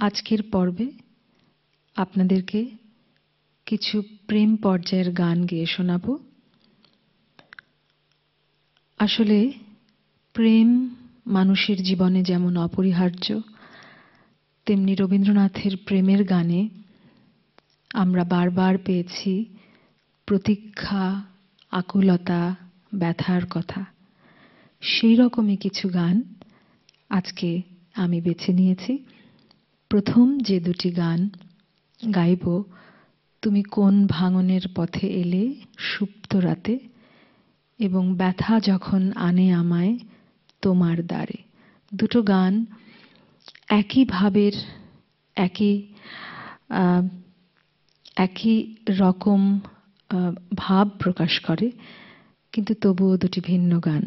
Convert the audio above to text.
আজকের পর্বে আপনাদেরকে কিছু প্রেম পর্যায়ের গান গেয়ে শোনাব। আসলে প্রেম মানুষের জীবনে যেমন অপরিহার্য, তেমনি রবীন্দ্রনাথের প্রেমের গানে আমরা বারবার পেয়েছি প্রতীক্ষা, আকুলতা, ব্যথার কথা। সেই রকমই কিছু গান আজকে আমি বেছে নিয়েছি। প্রথম যে দুটি গান গাইব, তুমি কোন ভাঙনের পথে এলে সুপ্ত রাতে, এবং ব্যথা যখন আনে আমায় তোমার দ্বারে। দুটো গান একই ভাবের, একই রকম ভাব প্রকাশ করে, কিন্তু তবুও দুটি ভিন্ন গান।